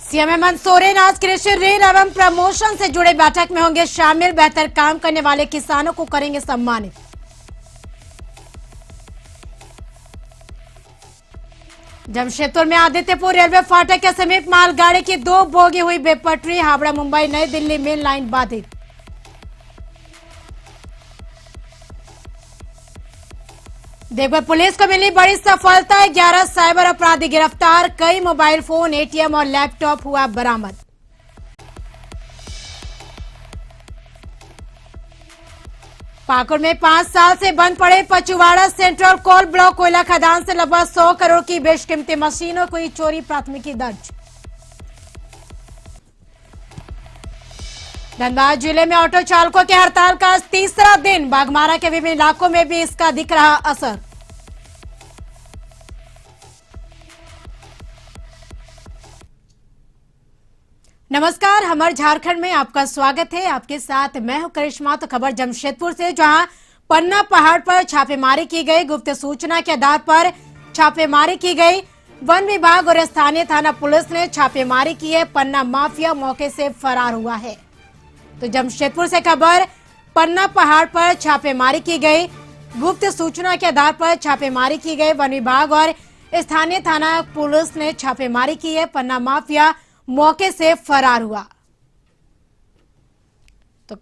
CM Hemant Soren आज कृषि ऋण एवं प्रमोशन से जुड़े बैठक में होंगे शामिल। बेहतर काम करने वाले किसानों को करेंगे सम्मानित। जमशेदपुर में आदित्यपुर रेलवे फाटक के समीप मालगाड़ी की 2 बोगी हुई बेपटरी। हावड़ा मुंबई नई दिल्ली मेन लाइन बाधित। देवघर पुलिस को मिली बड़ी सफलता। 11 साइबर अपराधी गिरफ्तार। कई मोबाइल फोन, एटीएम और लैपटॉप हुआ बरामद। पाकुड़ में 5 साल से बंद पड़े पचुवाड़ा सेंट्रल कोल ब्लॉक कोयला खदान से लगभग 100 करोड़ की बेशकीमती मशीनों को चोरी प्राथमिकी दर्ज। धनबाद जिले में ऑटो चालकों के हड़ताल का आज तीसरा दिन। बाघमारा के विभिन्न इलाकों में भी इसका दिख रहा असर। नमस्कार, हमर झारखंड में आपका स्वागत है। आपके साथ मैं हूं करिश्मा। तो खबर जमशेदपुर से, जहां पन्ना पहाड़ पर छापेमारी की गई। गुप्त सूचना के आधार पर छापेमारी की गई। वन विभाग और स्थानीय थाना पुलिस ने छापेमारी की है। पन्ना माफिया मौके से फरार हुआ है। तो जमशेदपुर से खबर, पन्ना पहाड़ पर छापेमारी की गई। गुप्त सूचना के आधार पर छापेमारी की गई। वन विभाग और स्थानीय थाना पुलिस ने छापेमारी की है। पन्ना माफिया मौके से फरार हुआ। तो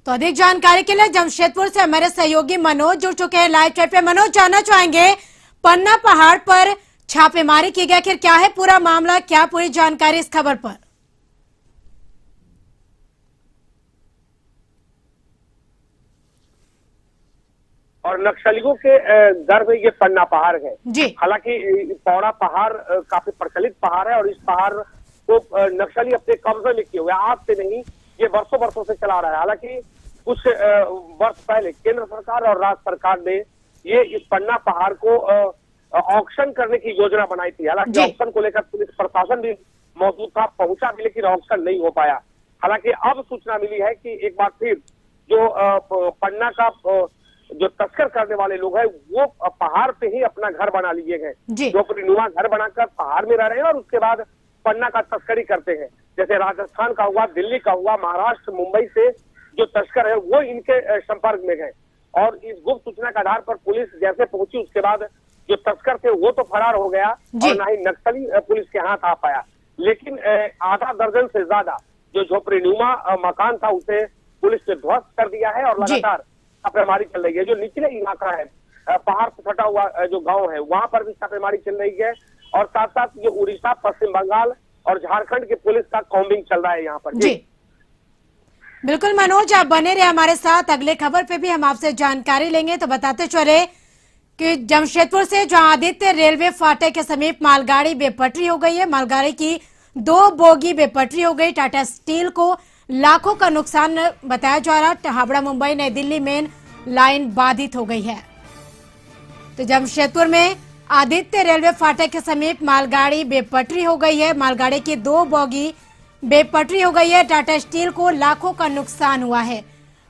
अधिक जानकारी के लिए जमशेदपुर से हमारे सहयोगी मनोज जुड़ चुके हैं लाइव चैट पे। मनोज, जानना चाहेंगे पन्ना पहाड़ पर छापेमारी की गई, आखिर क्या है पूरा मामला, क्या पूरी जानकारी इस खबर पर? और नक्सलियों के घर में ये पन्ना पहाड़ है जी। हालांकि पौड़ा पहाड़ काफी प्रचलित पहाड़ है और इस पहाड़ को नक्सली अपने कब्जे में किए हुए, आज से नहीं, ये वर्षों से चला रहा है। हालांकि कुछ वर्ष पहले केंद्र सरकार और राज्य सरकार ने ये इस पन्ना पहाड़ को ऑक्शन करने की योजना बनाई थी। हालांकि ऑक्शन को लेकर पुलिस प्रशासन भी मौजूद था, पहुंचा भी, लेकिन ऑक्शन नहीं हो पाया। हालांकि अब सूचना मिली है कि एक बार फिर जो पन्ना का जो तस्कर करने वाले लोग हैं वो पहाड़ पे ही अपना घर बना लिए हैं, जो नुमा घर बनाकर पहाड़ में रह रहे हैं और उसके बाद पन्ना का तस्करी करते हैं। जैसे राजस्थान का हुआ, दिल्ली का हुआ, महाराष्ट्र, मुंबई से जो तस्कर है वो इनके संपर्क में गए और इस गुप्त सूचना के आधार पर पुलिस जैसे पहुंची, उसके बाद जो तस्कर थे वो तो फरार हो गया और ना ही नक्सली पुलिस के हाथ आ पाया। लेकिन आधा दर्जन से ज्यादा जो झोपड़ीनुमा मकान था उसे पुलिस ने ध्वस्त कर दिया है और लगातार छापेमारी चल रही है। जो निचले इलाका है, पहाड़ से सटा हुआ जो गांव है, वहां पर भी छापेमारी चल रही है और साथ साथ जो उड़ीसा, पश्चिम बंगाल और झारखंड की पुलिस का कॉम्बिंग चल रहा है यहाँ पर। जी बिल्कुल मनोज, आप बने रहे हमारे साथ। अगले खबर पे भी हम आपसे जानकारी लेंगे। तो बताते चले कि जमशेदपुर से जहां आदित्य रेलवे फाटक के समीप मालगाड़ी बेपटरी हो गई है। मालगाड़ी की 2 बोगी बेपटरी हो गई। टाटा स्टील को लाखों का नुकसान बताया जा रहा। हावड़ा मुंबई नई दिल्ली मेन लाइन बाधित हो गई है। तो जमशेदपुर में आदित्य रेलवे फाटक के समीप मालगाड़ी बेपटरी हो गई है। मालगाड़ी की 2 बोगी बेपटरी हो गई है। टाटा स्टील को लाखों का नुकसान हुआ है।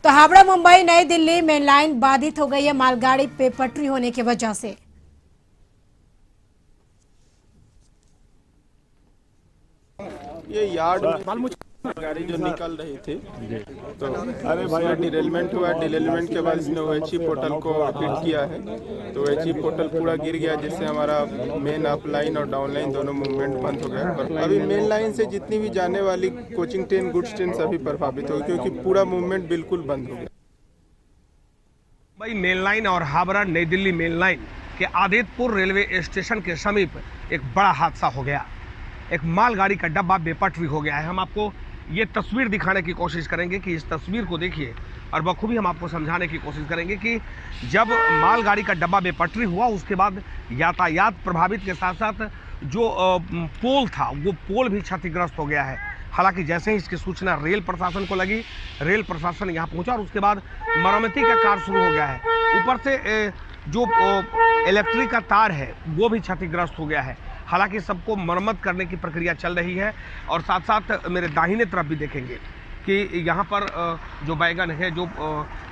तो हावड़ा मुंबई नई दिल्ली मेन लाइन बाधित हो गई है मालगाड़ी बेपटरी होने की वजह से। ये यार्ड गाड़ी जो निकल रही थी तो अरे भाई डिरेलमेंट हुआ। डिरेलमेंट के बाद इसने OHE पोर्टल को हिट किया है तो OHE पोर्टल पूरा गिर गया, जिससे हमारा मेन अप लाइन और डाउन लाइन दोनों मूवमेंट बंद हो गए। और अभी मेन लाइन से जितनी भी जाने वाली कोचिंग ट्रेन, गुड्स ट्रेन सभी प्रभावित हो गई क्योंकि पूरा मूवमेंट बिल्कुल बंद हो गया। मुंबई मेन लाइन और हावड़ा नई दिल्ली मेन लाइन के आदित्यपुर रेलवे स्टेशन के समीप एक बड़ा हादसा हो गया। एक मालगाड़ी का डब्बा बेपटरी हो गया है। हम आपको ये तस्वीर दिखाने की कोशिश करेंगे कि इस तस्वीर को देखिए और बखूबी हम आपको समझाने की कोशिश करेंगे कि जब मालगाड़ी का डब्बा बेपटरी हुआ उसके बाद यातायात प्रभावित के साथ साथ जो पोल था वो पोल भी क्षतिग्रस्त हो गया है। हालांकि जैसे ही इसकी सूचना रेल प्रशासन को लगी, रेल प्रशासन यहाँ पहुँचा और उसके बाद मरम्मती का कार्य शुरू हो गया है। ऊपर से जो इलेक्ट्रिक का तार है वो भी क्षतिग्रस्त हो गया है। हालांकि सबको मरम्मत करने की प्रक्रिया चल रही है और साथ साथ मेरे दाहिने तरफ भी देखेंगे कि यहाँ पर जो बैगन है, जो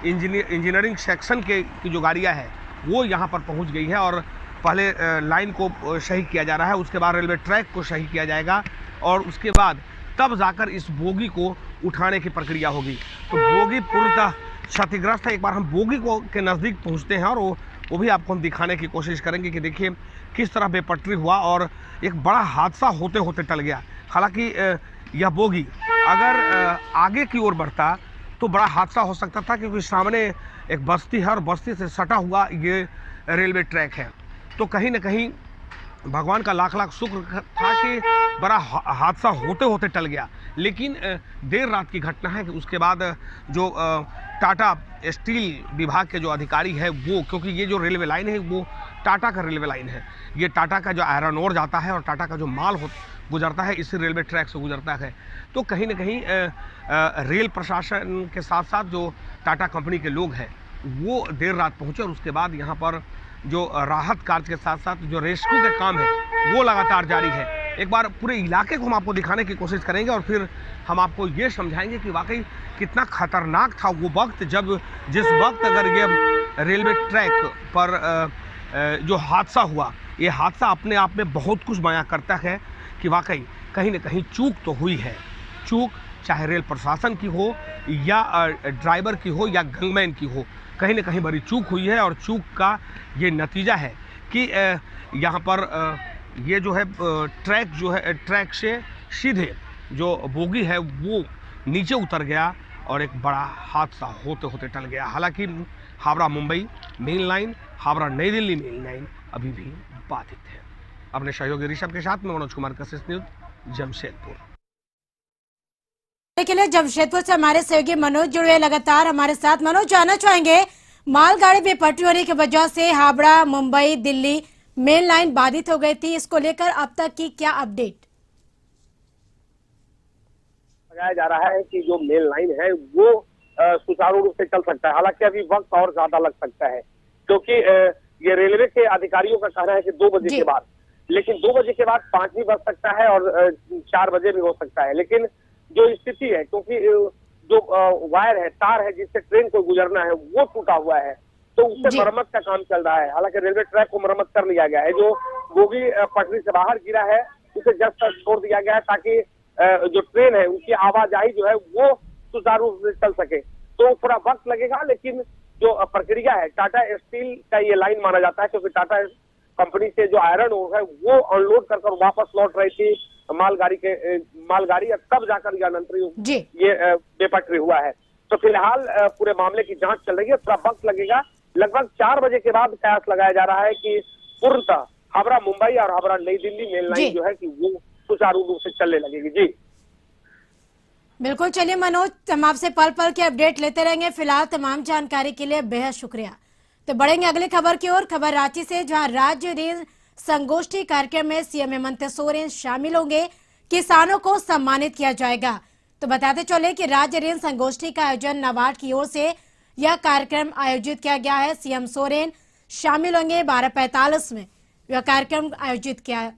इंजीनियरिंग सेक्शन की जो गाड़ियाँ हैं वो यहाँ पर पहुँच गई है और पहले लाइन को सही किया जा रहा है, उसके बाद रेलवे ट्रैक को सही किया जाएगा और उसके बाद तब जाकर इस बोगी को उठाने की प्रक्रिया होगी। तो बोगी पूर्णतः क्षतिग्रस्त है। एक बार हम बोगी को के नज़दीक पहुंचते हैं और वो भी आपको हम दिखाने की कोशिश करेंगे कि देखिए किस तरह बेपटरी हुआ और एक बड़ा हादसा होते होते टल गया। हालांकि यह बोगी अगर आगे की ओर बढ़ता तो बड़ा हादसा हो सकता था, क्योंकि सामने एक बस्ती है और बस्ती से सटा हुआ ये रेलवे ट्रैक है। तो कहीं ना कहीं भगवान का लाख लाख शुक्र था कि बड़ा हादसा होते होते टल गया। लेकिन देर रात की घटना है कि उसके बाद जो टाटा स्टील विभाग के जो अधिकारी है वो, क्योंकि ये जो रेलवे लाइन है वो टाटा का रेलवे लाइन है, ये टाटा का जो आयरन ओर जाता है और टाटा का जो माल गुजरता है इसी रेलवे ट्रैक से गुजरता है। तो कहीं ना कहीं रेल प्रशासन के साथ साथ जो टाटा कंपनी के लोग हैं वो देर रात पहुँचे और उसके बाद यहाँ पर जो राहत कार्य के साथ साथ जो रेस्क्यू का काम है वो लगातार जारी है। एक बार पूरे इलाके को हम आपको दिखाने की कोशिश करेंगे और फिर हम आपको ये समझाएंगे कि वाकई कितना खतरनाक था वो वक्त, जब जिस वक्त अगर ये रेलवे ट्रैक पर जो हादसा हुआ, ये हादसा अपने आप में बहुत कुछ बयां करता है कि वाकई कहीं ना कहीं चूक तो हुई है। चूक चाहे रेल प्रशासन की हो या ड्राइवर की हो या गंगमैन की हो, कहीं ना कहीं बड़ी चूक हुई है और चूक का ये नतीजा है कि यहाँ पर ये जो है ट्रैक जो है ट्रैक से सीधे जो बोगी है वो नीचे उतर गया और एक बड़ा हादसा होते होते टल गया। हालांकि हावड़ा मुंबई मेन लाइन, हावड़ा नई दिल्ली मेन लाइन अभी भी बाधित है। अपने सहयोगी ऋषभ के साथ में मनोज कुमार कशिश न्यूज, जमशेदपुर। के लिए जमशेदपुर से हमारे सहयोगी मनोज जुड़े लगातार हमारे साथ। मनोज, जानना चाहेंगे मालगाड़ी बेपटरी होने की वजह से हावड़ा मुंबई दिल्ली मेन लाइन बाधित हो गई थी, इसको लेकर अब तक की क्या अपडेट? लगाया जा रहा है कि जो मेन लाइन है वो सुचारू रूप से चल सकता है। हालांकि अभी वक्त और ज्यादा लग सकता है, क्योंकि ये रेलवे के अधिकारियों का कहना है कि 2 बजे के बाद, लेकिन 2 बजे के बाद 5 भी बज सकता है और 4 बजे भी हो सकता है। लेकिन जो स्थिति है, क्योंकि जो वायर है, तार है जिससे ट्रेन को गुजरना है वो टूटा हुआ है, तो उससे मरम्मत का काम चल रहा है। हालांकि रेलवे ट्रैक को मरम्मत कर लिया गया है, जो बोगी पटरी से बाहर गिरा है उसे जस्ट छोड़ दिया गया है ताकि जो ट्रेन है उनकी आवाजाही जो है वो सुचारू रूप से चल सके। तो थोड़ा वक्त लगेगा, लेकिन जो प्रक्रिया है, टाटा स्टील का ये लाइन माना जाता है, क्योंकि टाटा कंपनी से जो आयरन ओर है वो अनलोड कर वापस लौट रही थी मालगाड़ी, तब जाकर ये बेपटरी हुआ है। तो फिलहाल पूरे मामले की जांच चल रही है, थोड़ा वक्त लगेगा। लगभग 4 बजे के बाद कयास लगाया जा रहा है कि पूर्णतः हावड़ा मुंबई और हावड़ा नई दिल्ली मेन लाइन जो है कि वो सुचारू रूप से चलने लगेगी। जी बिल्कुल, चलिए मनोज, हम आपसे पल पल के अपडेट लेते रहेंगे। फिलहाल तमाम जानकारी के लिए बेहद शुक्रिया। तो बढ़ेंगे अगली खबर की ओर। खबर रांची से, जहां राज्य रेल संगोष्ठी कार्यक्रम में सीएम हेमंत सोरेन शामिल होंगे, किसानों को सम्मानित किया जाएगा। तो बताते चले कि राज्य रेल संगोष्ठी का आयोजन नाबार्ड की ओर से यह कार्यक्रम आयोजित किया गया है। सीएम सोरेन शामिल होंगे 12:45 में यह कार्यक्रम आयोजित किया है।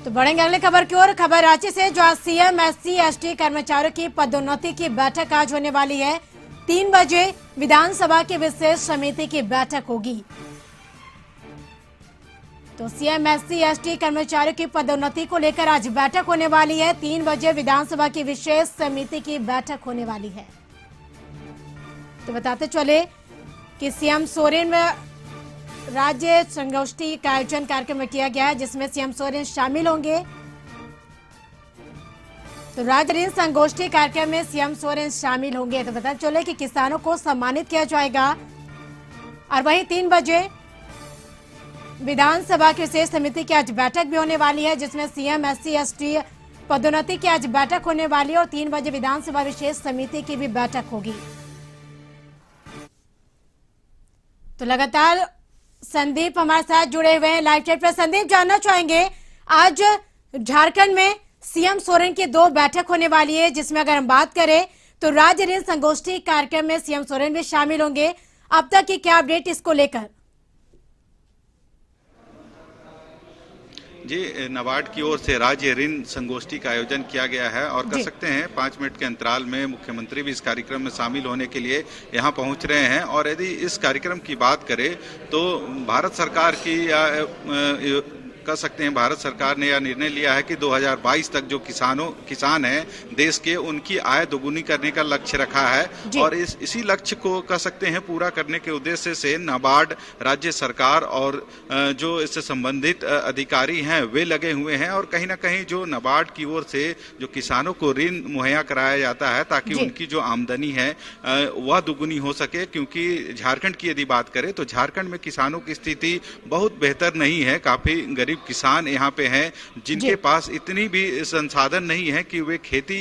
तो बढ़ेंगे अगली खबर की ओर। खबर रांची से, जहां सीएम एससी एसटी कर्मचारियों की पदोन्नति की बैठक आज होने वाली है। 3 बजे विधानसभा की विशेष समिति की बैठक होगी। तो सीएम एससी एसटी कर्मचारियों की पदोन्नति को लेकर आज बैठक होने वाली है। 3 बजे विधानसभा की विशेष समिति की बैठक होने वाली है। तो बताते चले कि सीएम सोरेन में राज्य संगोष्ठी का आयोजन कार्यक्रम में किया गया है, जिसमें सीएम सोरेन शामिल होंगे। तो राज्य रेल संगोष्ठी कार्यक्रम में सीएम सोरेन शामिल होंगे। तो बताते चले कि किसानों को सम्मानित किया जाएगा। और वहीं 3 बजे विधानसभा की विशेष समिति की आज बैठक भी होने वाली है, जिसमें सीएम एससी एसटी पदोन्नति की आज बैठक होने वाली है और 3 बजे विधानसभा विशेष समिति की भी बैठक होगी। तो लगातार संदीप हमारे साथ जुड़े हुए हैं लाइव चैट पर। संदीप, जानना चाहेंगे, आज झारखंड में सीएम सोरेन की 2 बैठक होने वाली है, जिसमें अगर हम बात करें तो राज्य रेल संगोष्ठी कार्यक्रम में सीएम सोरेन भी शामिल होंगे। अब तक की क्या अपडेट इसको लेकर? जी, नाबार्ड की ओर से राज्य ऋण संगोष्ठी का आयोजन किया गया है और कह सकते हैं 5 मिनट के अंतराल में मुख्यमंत्री भी इस कार्यक्रम में शामिल होने के लिए यहां पहुंच रहे हैं। और यदि इस कार्यक्रम की बात करें तो भारत सरकार की या कह सकते हैं भारत सरकार ने यह निर्णय लिया है कि 2022 तक जो किसान हैं देश के, उनकी आय दोगुनी करने का लक्ष्य रखा है। और इसी लक्ष्य को कह सकते हैं पूरा करने के उद्देश्य से नाबार्ड, राज्य सरकार और जो इससे संबंधित अधिकारी हैं वे लगे हुए हैं। और कहीं ना कहीं जो नाबार्ड की ओर से जो किसानों को ऋण मुहैया कराया जाता है ताकि उनकी जो आमदनी है वह दुगुनी हो सके, क्योंकि झारखंड की यदि बात करें तो झारखंड में किसानों की स्थिति बहुत बेहतर नहीं है। काफी गरीब किसान यहाँ पे हैं जिनके पास इतनी भी संसाधन नहीं है कि वे खेती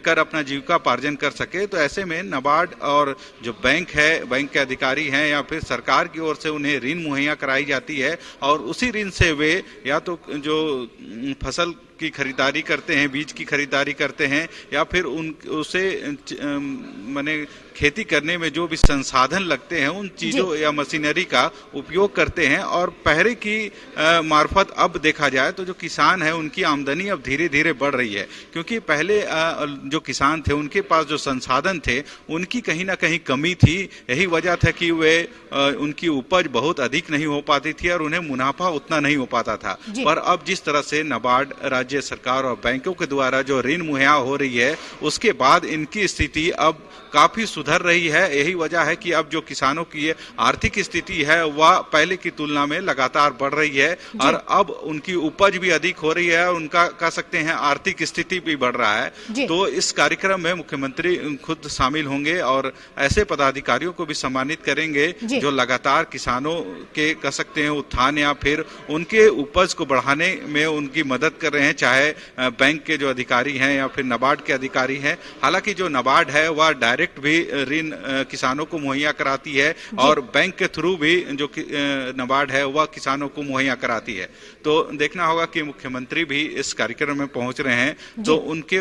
कर अपना जीविकापार्जन कर सके। तो ऐसे में नाबार्ड और जो बैंक है, बैंक के अधिकारी हैं या फिर सरकार की ओर से उन्हें ऋण मुहैया कराई जाती है और उसी ऋण से वे या तो जो फसल की खरीदारी करते हैं, बीज की खरीदारी करते हैं, या फिर उसे माने खेती करने में जो भी संसाधन लगते हैं उन चीजों या मशीनरी का उपयोग करते हैं। और पहले की मार्फत अब देखा जाए तो जो किसान है उनकी आमदनी अब धीरे धीरे बढ़ रही है, क्योंकि पहले जो किसान थे उनके पास जो संसाधन थे उनकी कहीं ना कहीं कमी थी। यही वजह था कि वे उनकी उपज बहुत अधिक नहीं हो पाती थी और उन्हें मुनाफा उतना नहीं हो पाता था। पर अब जिस तरह से नाबार्ड, राज्य सरकार और बैंकों के द्वारा जो ऋण मुहैया हो रही है उसके बाद इनकी स्थिति अब काफी सुधर रही है। यही वजह है कि अब जो किसानों की आर्थिक स्थिति है वह पहले की तुलना में लगातार बढ़ रही है और अब उनकी उपज भी अधिक हो रही है और उनका कह सकते हैं आर्थिक स्थिति भी बढ़ रहा है। तो इस कार्यक्रम में मुख्यमंत्री खुद शामिल होंगे और ऐसे पदाधिकारियों को भी सम्मानित करेंगे जो लगातार किसानों के कह सकते हैं उत्थान या फिर उनके उपज को बढ़ाने में उनकी मदद कर रहे हैं, चाहे बैंक के जो अधिकारी हैं या फिर नाबार्ड के अधिकारी हैं। हालांकि जो नाबार्ड है वह डायरेक्ट भी ऋण किसानों को मुहैया कराती है और बैंक के थ्रू भी जो नाबार्ड है वह किसानों को मुहैया कराती है। तो देखना होगा कि मुख्यमंत्री भी इस कार्यक्रम में पहुंच रहे हैं तो उनके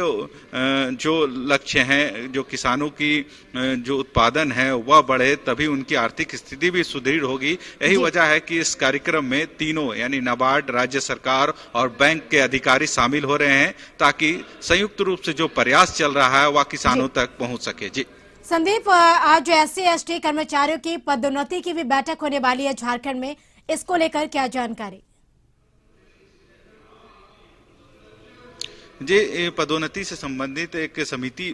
जो लक्ष्य हैं, जो किसानों की जो उत्पादन है वह बढ़े, तभी उनकी आर्थिक स्थिति भी सुदृढ़ होगी। यही वजह है कि इस कार्यक्रम में तीनों यानी नाबार्ड, राज्य सरकार और बैंक के अधिकारी शामिल हो रहे हैं ताकि संयुक्त रूप से जो प्रयास चल रहा है वह किसानों तक पहुंच सके। जी संदीप, आज SC/ST कर्मचारियों की पदोन्नति की भी बैठक होने वाली है झारखंड में, इसको लेकर क्या जानकारी? जी, पदोन्नति से संबंधित एक समिति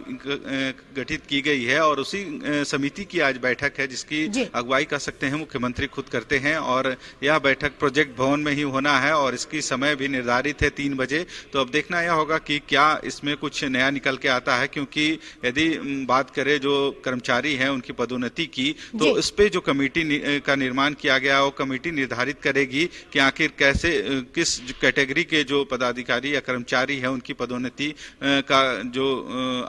गठित की गई है और उसी समिति की आज बैठक है जिसकी अगुवाई कर सकते हैं मुख्यमंत्री खुद करते हैं। और यह बैठक प्रोजेक्ट भवन में ही होना है और इसकी समय भी निर्धारित है 3 बजे। तो अब देखना यह होगा कि क्या इसमें कुछ नया निकल के आता है, क्योंकि यदि बात करें जो कर्मचारी हैं उनकी पदोन्नति की तो इस पे जो कमेटी का निर्माण किया गया वो कमेटी निर्धारित करेगी कि आखिर कैसे किस कैटेगरी के जो पदाधिकारी या कर्मचारी है उनकी पदोन्नति का जो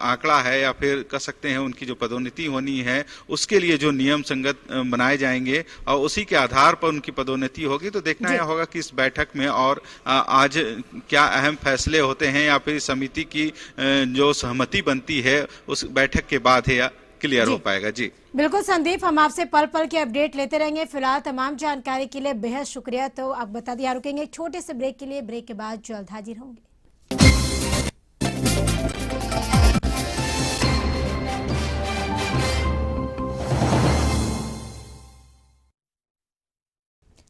आंकड़ा है या फिर कह सकते हैं उनकी जो पदोन्नति होनी है उसके लिए जो नियम संगत बनाए जाएंगे और उसी के आधार पर उनकी पदोन्नति होगी। तो देखना यह होगा कि इस बैठक में और आज क्या अहम फैसले होते हैं या फिर समिति की जो सहमति बनती है उस बैठक के बाद है क्लियर हो पाएगा। जी बिल्कुल संदीप, हम आपसे पल पल के अपडेट लेते रहेंगे। फिलहाल तमाम जानकारी के लिए बेहद शुक्रिया। तो आप बता दिया, रुकेंगे एक छोटे से ब्रेक के लिए, ब्रेक के बाद जल्द हाजिर होंगे।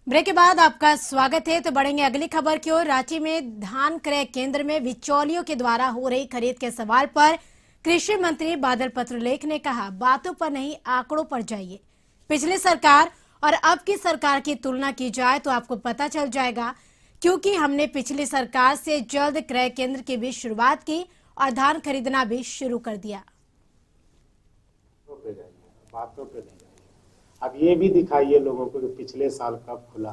ब्रेक के बाद आपका स्वागत है। तो बढ़ेंगे अगली खबर की ओर। रांची में धान क्रय केंद्र में बिचौलियों के द्वारा हो रही खरीद के सवाल पर कृषि मंत्री बादल पत्रलेख ने कहा, बातों पर नहीं आंकड़ों पर जाइए। पिछली सरकार और अब की सरकार की तुलना की जाए तो आपको पता चल जाएगा, क्योंकि हमने पिछली सरकार से जल्द क्रय केंद्र की भी शुरुआत की और धान खरीदना भी शुरू कर दिया। बातों पे नहीं। अब ये भी दिखाइए लोगों को कि पिछले साल कब खुला,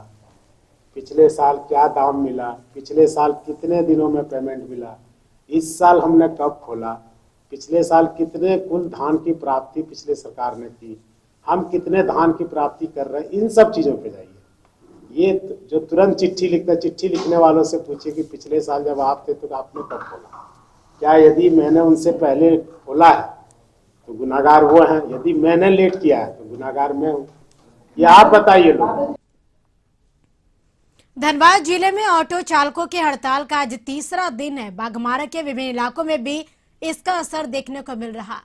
पिछले साल क्या दाम मिला, पिछले साल कितने दिनों में पेमेंट मिला, इस साल हमने कब खोला, पिछले साल कितने कुल धान की प्राप्ति पिछले सरकार ने की, हम कितने धान की प्राप्ति कर रहे हैं। इन सब चीज़ों पे जाइए। ये जो तुरंत चिट्ठी लिखते, चिट्ठी लिखने वालों से पूछिए कि पिछले साल जब आप थे तो आपने कब खोला। क्या यदि मैंने उनसे पहले खोला है तो गुनाहगार वो हैं, यदि मैंने लेट किया है तो गुनाहगार मैं हूं। ये आप बताइए लोग। धनबाद जिले में ऑटो चालकों की हड़ताल का आज तीसरा दिन है। बाघमारा के विभिन्न इलाकों में भी इसका असर देखने को मिल रहा।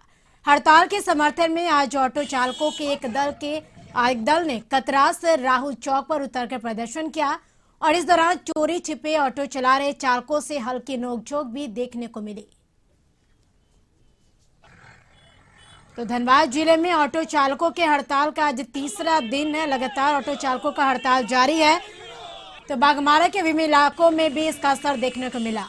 हड़ताल के समर्थन में आज ऑटो चालकों के एक दल ने कतरास से राहुल चौक पर उतरकर प्रदर्शन किया और इस दौरान चोरी छिपे ऑटो चला रहे चालकों से हल्की नोकझोंक भी देखने को मिली। तो धनबाद जिले में ऑटो चालकों के हड़ताल का आज तीसरा दिन है। लगातार ऑटो चालकों का हड़ताल जारी है। तो बाघमारा के विभिन्न इलाकों में भी इसका असर देखने को मिला।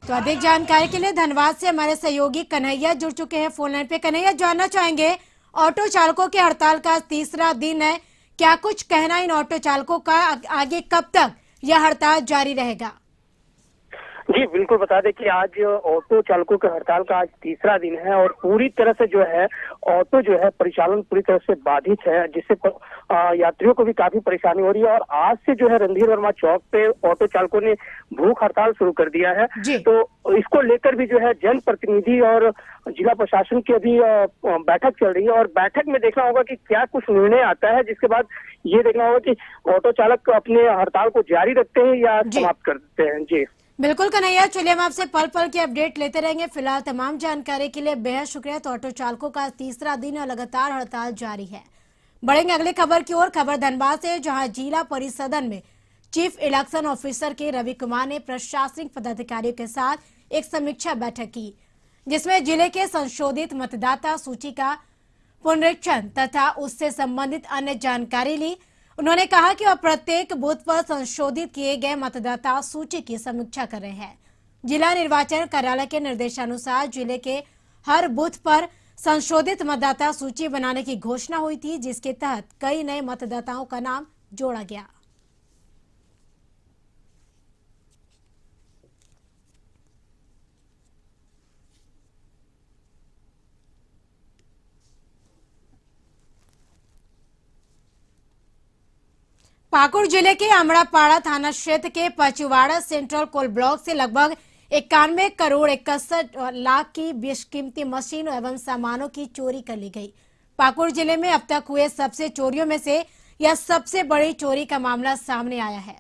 तो अधिक जानकारी के लिए धनबाद से हमारे सहयोगी कन्हैया जुड़ चुके हैं फोन लाइन पे। कन्हैया, जानना चाहेंगे ऑटो चालकों के हड़ताल का तीसरा दिन है, क्या कुछ कहना इन ऑटो चालकों का, आगे कब तक यह हड़ताल जारी रहेगा? जी बिल्कुल, बता दें कि आज ऑटो चालकों के हड़ताल का आज तीसरा दिन है और पूरी तरह से जो है ऑटो जो है परिचालन पूरी तरह से बाधित है, जिससे यात्रियों को भी काफी परेशानी हो रही है। और आज से जो है रणधीर वर्मा चौक पे ऑटो चालकों ने भूख हड़ताल शुरू कर दिया है। तो इसको लेकर भी जो है जनप्रतिनिधि और जिला प्रशासन की अभी बैठक चल रही है और बैठक में देखना होगा कि क्या कुछ निर्णय आता है, जिसके बाद ये देखना होगा कि ऑटो चालक अपने हड़ताल को जारी रखते हैं या समाप्त कर देते हैं। जी बिल्कुल कन्हैया, चलिए हम आपसे पल पल की अपडेट लेते रहेंगे। फिलहाल तमाम जानकारी के लिए बेहद शुक्रिया। तो ऑटो चालकों का तीसरा दिन और लगातार हड़ताल जारी है। बढ़ेंगे अगली खबर की ओर। खबर धनबाद से, जहां जिला परिषदन में चीफ इलेक्शन ऑफिसर के रवि कुमार ने प्रशासनिक पदाधिकारियों के साथ एक समीक्षा बैठक की, जिसमें जिले के संशोधित मतदाता सूची का पुनरीक्षण तथा उससे संबंधित अन्य जानकारी ली। उन्होंने कहा कि वह प्रत्येक बूथ पर संशोधित किए गए मतदाता सूची की समीक्षा कर रहे हैं। जिला निर्वाचन कार्यालय के निर्देशानुसार जिले के हर बूथ पर संशोधित मतदाता सूची बनाने की घोषणा हुई थी, जिसके तहत कई नए मतदाताओं का नाम जोड़ा गया। पाकुड़ जिले के अमड़ापाड़ा थाना क्षेत्र के पचुवाड़ा सेंट्रल कोल ब्लॉक से लगभग 91 करोड़ 61 लाख की बेशकीमती मशीन एवं सामानों की चोरी कर ली गई। पाकुड़ जिले में अब तक हुए सबसे चोरियों में से यह सबसे बड़ी चोरी का मामला सामने आया है।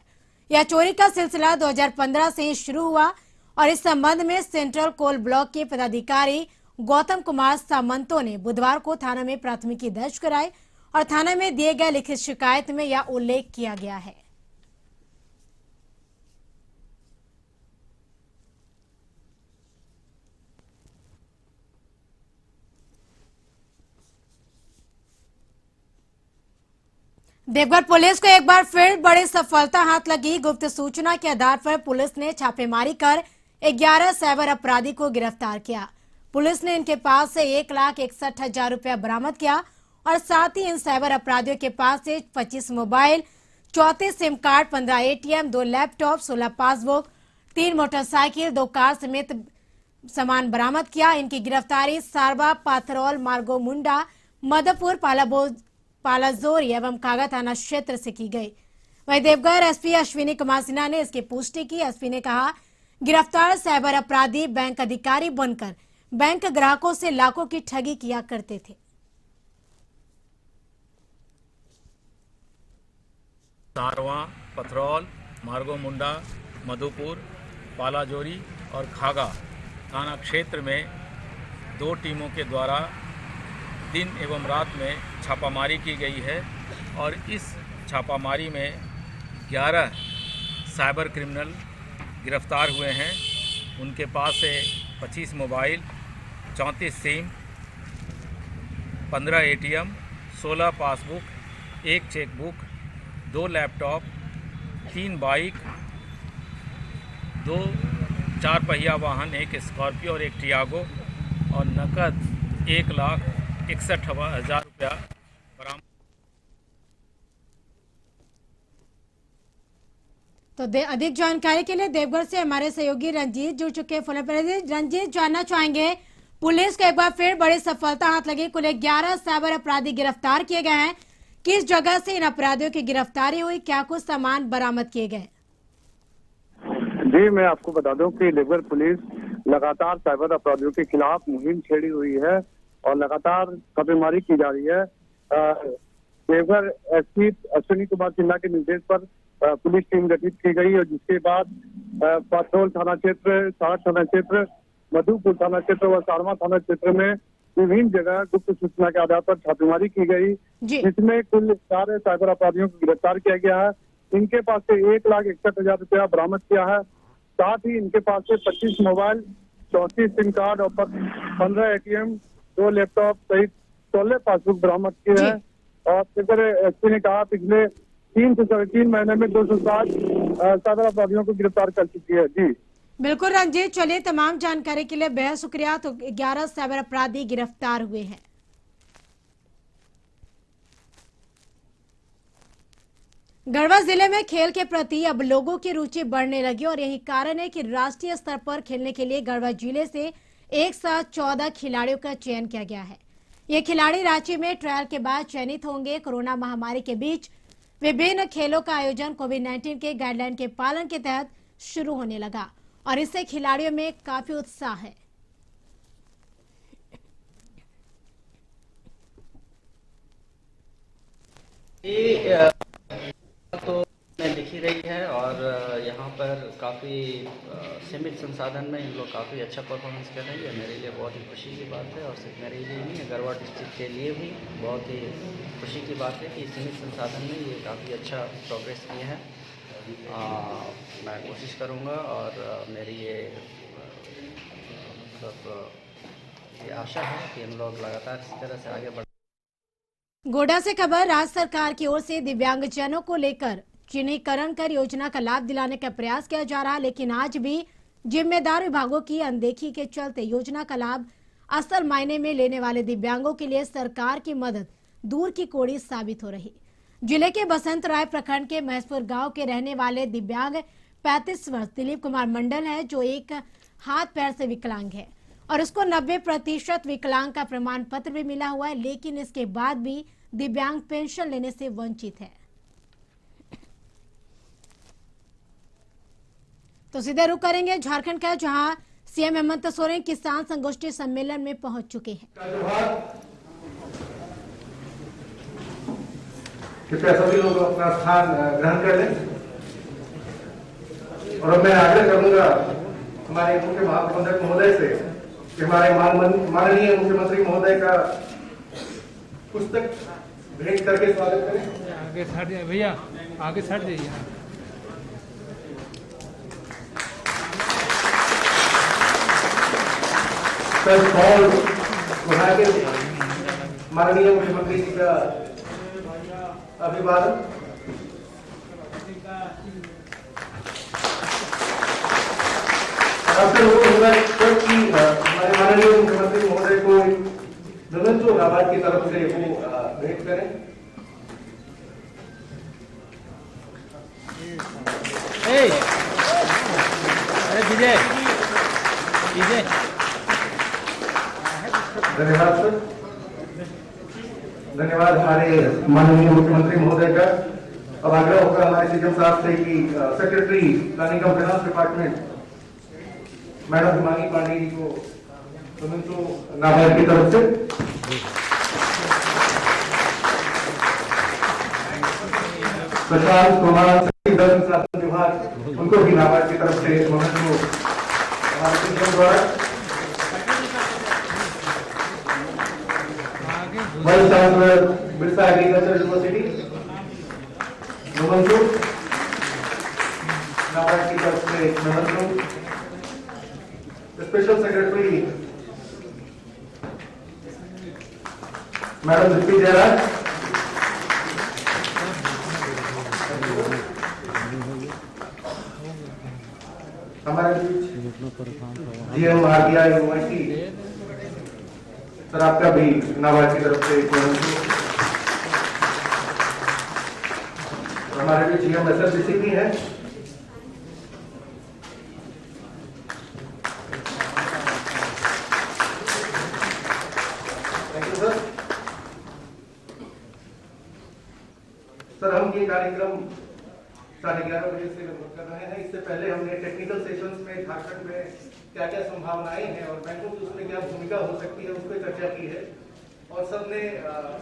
यह चोरी का सिलसिला 2015 से ही शुरू हुआ और इस संबंध में सेंट्रल कोल ब्लॉक के पदाधिकारी गौतम कुमार सामंतो ने बुधवार को थाना में प्राथमिकी दर्ज कराई और थाने में दिए गए लिखित शिकायत में यह उल्लेख किया गया है। देवघर पुलिस को एक बार फिर बड़ी सफलता हाथ लगी। गुप्त सूचना के आधार पर पुलिस ने छापेमारी कर 11 साइबर अपराधी को गिरफ्तार किया। पुलिस ने इनके पास से 1,61,000 रुपया बरामद किया और साथ ही इन साइबर अपराधियों के पास से 25 mobile, 34 SIM card, 15 ATM, 2 laptop, 16 passbook, 3 motorcycle, 2 car समेत सामान बरामद किया। इनकी गिरफ्तारी सारवा, पाथरौल, मार्गो मुंडा, मधुपुर, पालाजोरी एवं कागा थाना क्षेत्र से की गई। वहीं देवघर एसपी अश्विनी कुमार सिन्हा ने इसकी पुष्टि की। एसपी ने कहा, गिरफ्तार साइबर अपराधी बैंक अधिकारी बनकर बैंक ग्राहकों से लाखों की ठगी किया करते थे। सारवा, पथरौल, मार्गो मुंडा, मधुपुर, पालाजोरी और खागा थाना क्षेत्र में 2 टीमों के द्वारा दिन एवं रात में छापामारी की गई है और इस छापामारी में 11 साइबर क्रिमिनल गिरफ्तार हुए हैं। उनके पास से 25 mobile, 34 SIM, 15 ATM, 16 passbook, 1 chequebook, 2 laptop, 3 bike, 2 4 पहिया वाहन, 1 स्कॉर्पियो और 1 टियागो और नकद 1,61,000 रुपया बरामद। तो अधिक जानकारी के लिए देवघर से हमारे सहयोगी रंजीत जुड़ चुके हैं फोन पर। रंजीत, जानना चाहेंगे, पुलिस को एक बार फिर बड़ी सफलता हाथ लगी। कुल 11 साइबर अपराधी गिरफ्तार किए गए हैं। किस जगह से इन अपराधियों की गिरफ्तारी हुई, क्या कुछ सामान बरामद किए गए? जी, मैं आपको बता दूं कि देवघर पुलिस लगातार साइबर अपराधियों के खिलाफ मुहिम छेड़ी हुई है और लगातार छापेमारी की जा रही है। देवघर एसपी अश्विनी कुमार सिन्हा के निर्देश पर पुलिस टीम गठित की गई और जिसके बाद पथरौल थाना क्षेत्र, साठ थाना क्षेत्र, मधुपुर थाना क्षेत्र व सारमा थाना क्षेत्र में विभिन्न जगह गुप्त सूचना के आधार पर छापेमारी की गई, जिसमें कुल 4 साइबर अपराधियों को गिरफ्तार किया गया है। इनके पास से 1,61,000 रुपया बरामद किया है। साथ ही इनके पास से 25 मोबाइल, 34 सिम कार्ड और 15 ATM, 2 लैपटॉप सहित 16 पासबुक बरामद किए हैं। और एसपी ने कहा पिछले 3 से 3.5 महीने में 260 साइबर अपराधियों को गिरफ्तार कर चुकी है। जी बिल्कुल रंजीत, चलिए तमाम जानकारी के लिए बेहद शुक्रिया। तो 11 साइबर अपराधी गिरफ्तार हुए हैं। गढ़वा जिले में खेल के प्रति अब लोगों की रुचि बढ़ने लगी और यही कारण है कि राष्ट्रीय स्तर पर खेलने के लिए गढ़वा जिले से एक साथ 14 खिलाड़ियों का चयन किया गया है। ये खिलाड़ी रांची में ट्रायल के बाद चयनित होंगे। कोरोना महामारी के बीच विभिन्न खेलों का आयोजन कोविड-19 के गाइडलाइन के पालन के तहत शुरू होने लगा और इससे खिलाड़ियों में काफी उत्साह है। तो दिख ही रही है और यहाँ पर काफ़ी सीमित संसाधन में इन लोग काफ़ी अच्छा परफॉर्मेंस कर रही है। मेरे लिए बहुत ही खुशी की बात है और सिर्फ मेरे लिए नहीं है, गढ़वा डिस्ट्रिक्ट के लिए भी बहुत ही खुशी की बात है कि सीमित संसाधन में ये काफ़ी अच्छा प्रोग्रेस किए हैं। मैं कोशिश करूँगा और मेरी ये आशा है कि इन लोग लगातार इसी तरह से आगे बढ़। गोड्डा से खबर, राज्य सरकार की ओर से दिव्यांगजनों को लेकर चिन्हीकरण कर योजना का लाभ दिलाने का प्रयास किया जा रहा है, लेकिन आज भी जिम्मेदार विभागों की अनदेखी के चलते योजना का लाभ असल मायने में लेने वाले दिव्यांगों के लिए सरकार की मदद दूर की कोड़ी साबित हो रही। जिले के बसंत राय प्रखंड के महेशपुर गांव के रहने वाले दिव्यांग 35 वर्ष दिलीप कुमार मंडल है, जो एक हाथ पैर से विकलांग है और उसको 90% विकलांग का प्रमाण पत्र भी मिला हुआ है, लेकिन इसके बाद भी दिव्यांग पेंशन लेने से वंचित है। तो सीधे रुक करेंगे झारखंड का, जहां सीएम हेमंत सोरेन किसान संगोष्ठी सम्मेलन में पहुंच चुके हैं। कृपया सभी लोग अपना स्थान ग्रहण कर लें और मैं आग्रह करूंगा हमारे मुख्य महाप्रबंधक महोदय से कि हमारे माननीय मुख्यमंत्री महोदय का पुस्तक भेंट करके स्वागत करें। आगे सट जाइए भैया, आगे सट जाइए। माननीय मुख्यमंत्री जी का अभिवादन। आपसे होगा कि हमारे माननीय मुख्यमंत्री महोदय को दोनों आवाज की तरफ से वो भेंट करें। अरे विजय विजय, धन्यवाद सर, धन्यवाद हमारे माननीय मुख्यमंत्री महोदय का। अब आग्रह होगा हमारे सीएम साहब से कि secretary planning of finance department madam Himani Pandey ji को नाबार्ड की तरफ से प्रशांत कुमार जल संसाधन विभाग, उनको भी नाबार्ड की तरफ से द्वारा vice chancellor Birsa agriculture university NABARD की तरफ से special secretary madam Deepti Jayaraj, हमारे जीएम आरबीआई यूनिवर्सिटी सर, आपका भी नाबार्ड की तरफ से हमारे भी जीएम एसएलबीसी भी है। सर हम ये कार्यक्रम 11:30 बजे से लगभग कर रहे हैं। इससे पहले हमने टेक्निकल सेशंस में झारखंड में क्या क्या संभावनाएं हैं और बैंकों की उसमें क्या भूमिका हो सकती है, उस पर चर्चा की है। और सबने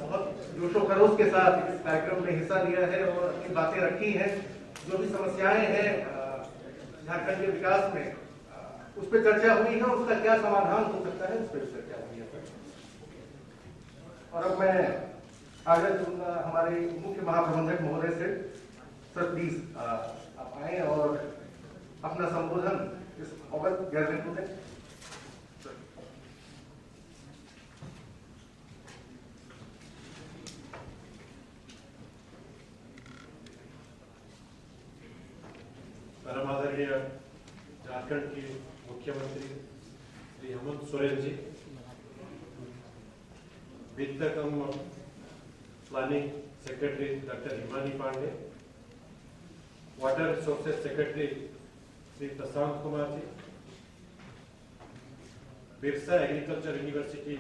बहुत जोशो खरोश के साथ इस कार्यक्रम में हिस्सा लिया है और अपनी बातें रखी हैं। जो भी समस्याएं हैं झारखंड के विकास में उस पर चर्चा हुई है, उसका क्या समाधान हो सकता है उस पर चर्चा हुई है। और अब मैं आगे चलूंगा हमारे मुख्य महाप्रबंधक महोदय से। सर प्लीज आप आए और अपना संबोधन इस अवध गैदरिंग को दें। परम आदरणीय झारखंड के मुख्यमंत्री श्री हेमंत सोरेन जी, वित्त एवं planning secretary doctor Himani Pandey, water resources secretary Shri Prashant Kumar ji, Birsa agriculture university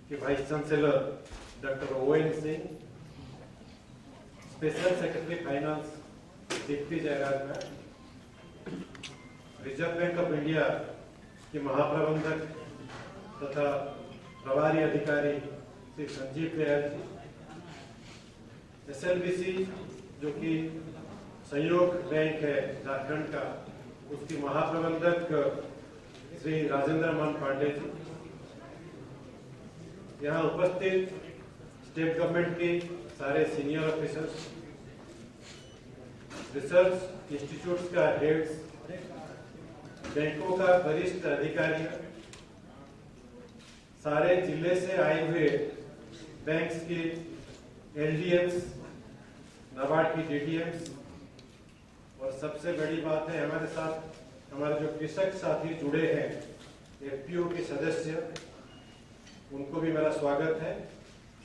के vice chancellor doctor O N Singh, special secretary finance Deepti Jayaraj ma'am, reserve bank of India के महाप्रबंधक तथा प्रभारी अधिकारी श्री संजीव दयाल जी, SLBC जो कि सहयोग बैंक है झारखंड का, उसके महाप्रबंधक श्री राजेंद्र मान पांडे जी, यहाँ उपस्थित स्टेट गवर्नमेंट के सारे सीनियर ऑफिसर्स, रिसर्च इंस्टीट्यूट्स का हेड्स, बैंकों का वरिष्ठ अधिकारी, सारे जिले से आए हुए बैंक्स के LDMs, नाबार्ड की DDMs, और सबसे बड़ी बात है हमारे साथ हमारे जो कृषक साथी जुड़े हैं FPO के सदस्य, उनको भी मेरा स्वागत है।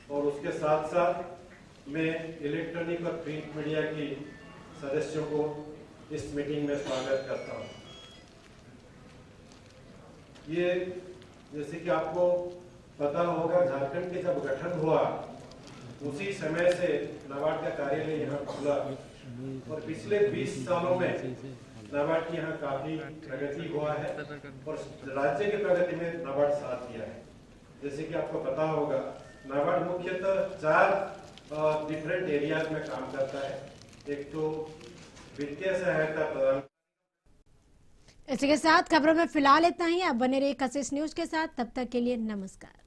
और उसके साथ साथ मैं इलेक्ट्रॉनिक और प्रिंट मीडिया की सदस्यों को इस मीटिंग में स्वागत करता हूँ। ये जैसे कि आपको पता होगा, झारखंड के जब गठन हुआ उसी समय से नाबार्ड का कार्यालय यहाँ खुला और पिछले 20 सालों में नाबार्ड की यहाँ काफी प्रगति हुआ है और राज्य की प्रगति में नाबार्ड साथ दिया है। जैसे कि आपको पता होगा, नाबार्ड मुख्यतः 4 डिफरेंट एरियाज में काम करता है। एक तो वित्तीय सहायता प्रदान। इसी के साथ खबरों में फिलहाल इतना ही। आप बने रहिए कशिश न्यूज के साथ, तब तक के लिए नमस्कार।